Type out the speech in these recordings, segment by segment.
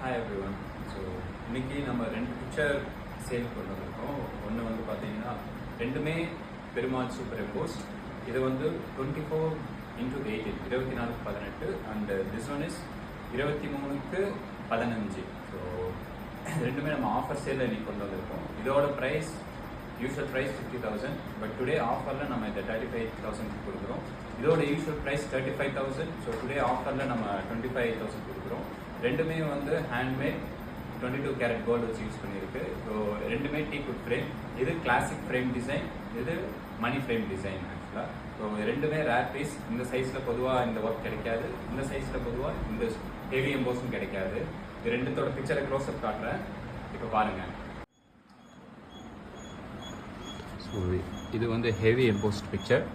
Hi every one. So இன்னைக்கு நம்ம ரெண்டு பிக்சர் சேல் கொண்டு வந்திருக்கோம். ஒன்று வந்து பார்த்தீங்கன்னா ரெண்டுமே பெருமாள் சூப்பர் எம்போஸ்ட். இது வந்து 24x18 24x18 and this one is 23x15. So ரெண்டுமே நம்ம ஆஃபர் சேலில் இன்னைக்கு கொண்டு வந்திருக்கோம். இதோட price usual price 50,000, but today ஆஃபரில் நம்ம இதை 35,000 கொடுக்குறோம். இதோட யூஷுவல் ப்ரைஸ் 35,000. ஸோ டுடே ஆஃபரில் நம்ம 25,000 கொடுக்குறோம். ரெண்டுமே வந்து ஹேண்ட்மேட் 22 கேரட் கோல்டு வச்சு யூஸ் பண்ணியிருக்கு. ஸோ ரெண்டுமே டீக்வுட் ஃப்ரேம். இது கிளாசிக் ஃப்ரேம் டிசைன், இது மணி ஃப்ரேம் டிசைன் ஆக்சுவலாக. ஸோ ரெண்டுமே ரேர் பீஸ். இந்த சைஸில் பொதுவாக இந்த ஒர்க் கிடைக்காது, இந்த சைஸில் பொதுவாக இந்த ஹெவி எம்போஸும் கிடைக்காது. இது ரெண்டுத்தோட பிக்சரை க்ளோஸ்அப் காட்டுறேன், இப்போ பாருங்கள். ஸோ இது வந்து ஹெவி எம்போஸ்ட் பிக்சர்.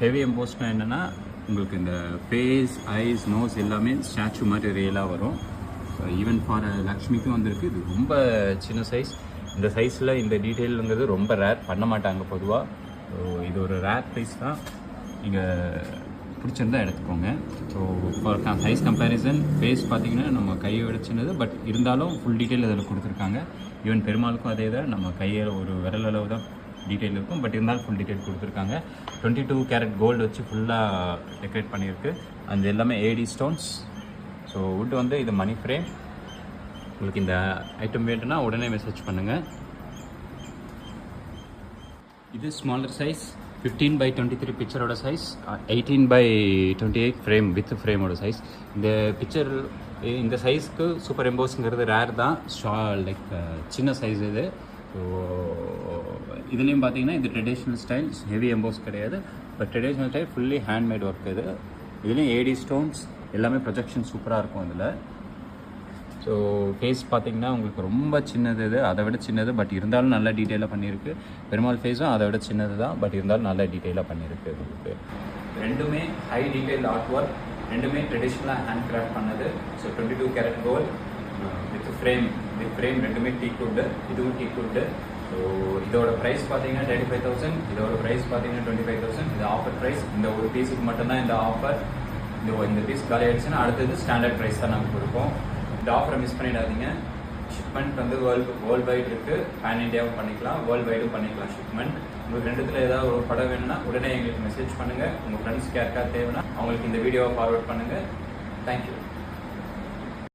ஹெவி எம்போஸ்ட்னா என்னென்னா உங்களுக்கு இந்த ஃபேஸ், ஐஸ், நோஸ் எல்லாமே ஸ்டாச்சு மாதிரி ரியலாக வரும். ஈவன் ஃபார் லக்ஷ்மிக்கும் வந்திருக்கு. இது ரொம்ப சின்ன சைஸ். இந்த சைஸில் இந்த டீட்டெயிலுங்கிறது ரொம்ப ரேர், பண்ண மாட்டாங்க பொதுவாக. ஸோ இது ஒரு ரேர் ப்ரைஸ் தான். நீங்கள் பிடிச்சிருந்தா எடுத்துக்கோங்க. So for size comparison face பார்த்தீங்கன்னா நம்ம கையை விட சின்னது, பட் இருந்தாலும் ஃபுல் டீட்டெயில் அதில் கொடுத்துருக்காங்க. ஈவன் பெருமாளுக்கும் அதே தான், நம்ம கையில் ஒரு விரல் அளவு தான் டீட்டெயில் இருக்கும், பட் இருந்தாலும் ஃபுல் டீட்டெயில் கொடுத்துருக்காங்க. 22 கேரட் கோல்டு வச்சு ஃபுல்லாக டெக்கரேட் பண்ணியிருக்கு. அந்த எல்லாமே ஏடி ஸ்டோன்ஸ். ஸோ வுட் வந்து இது மணி ஃப்ரேம். உங்களுக்கு இந்த ஐட்டம் வேணும்னா உடனே மெசேஜ் பண்ணுங்கள். இது ஸ்மாலர் சைஸ் 15x23 பிக்சரோட சைஸ், 18x28 ஃப்ரேம் வித் ஃப்ரேமோட சைஸ். இந்த பிக்சர் இந்த சைஸ்க்கு சூப்பர் எம்போஸுங்கிறது ரேர் தான், லைக் சின்ன சைஸ் இது. ஸோ இதுலேயும் பார்த்தீங்கன்னா இது ட்ரெடிஷ்னல் ஸ்டைல், ஹெவி எம்போஸ் கிடையாது, but traditional style fully handmade work இது. இதுலேயும் ஏடி ஸ்டோன்ஸ் எல்லாமே ப்ரொஜெக்ஷன் சூப்பராக இருக்கும் இதில். ஸோ ஃபேஸ் பார்த்தீங்கன்னா உங்களுக்கு ரொம்ப சின்னது, இது அதை விட சின்னது, பட் இருந்தாலும் நல்ல டீட்டெயிலாக பண்ணியிருக்கு. பெருமாள் ஃபேஸும் அதை விட சின்னது தான், பட் இருந்தாலும் நல்ல டீட்டெயிலாக பண்ணியிருக்கு. உங்களுக்கு ரெண்டுமே ஹை டீட்டெயில் ஆர்ட் ஒர்க், ரெண்டுமே ட்ரெடிஷ்னலாக ஹேண்ட் கிராஃப்ட் பண்ணது. So 22 carat gold with frame ரெண்டுமே டீக்வுட், இதுவும் டீக்வுட். ஸோ இதோட ப்ரைஸ் பார்த்தீங்கன்னா 35,000, இதோட ப்ரைஸ் பார்த்தீங்கன்னா 25,000. இது ஆஃபர் ப்ரைஸ். இந்த ஒரு பீஸுக்கு மட்டும்தான் இந்த ஆஃபர். இந்த பீஸ் காலி ஆகிடுச்சுன்னா அடுத்தது ஸ்டாண்டர்ட் ப்ரைஸ் தான் நாங்கள் கொடுப்போம். இந்த ஆஃபரை மிஸ் பண்ணிடாதீங்க. ஷிப்மெண்ட் வந்து வேர்ல்டு வைடு இருக்குது. பேன் இண்டியாவும் பண்ணிக்கலாம், வேர்ல்டு வைடும் பண்ணிக்கலாம் ஷிப்மெண்ட். உங்களுக்கு ரெண்டுத்தில் ஏதாவது ஒரு படம் வேணும்னா உடனே எங்களுக்கு மெசேஜ் பண்ணுங்கள். உங்கள் ஃப்ரெண்ட்ஸ்க்கு யாருக்காவது தேவைன்னா அவங்களுக்கு இந்த வீடியோவை ஃபார்வர்ட் பண்ணுங்கள். தேங்க்யூ.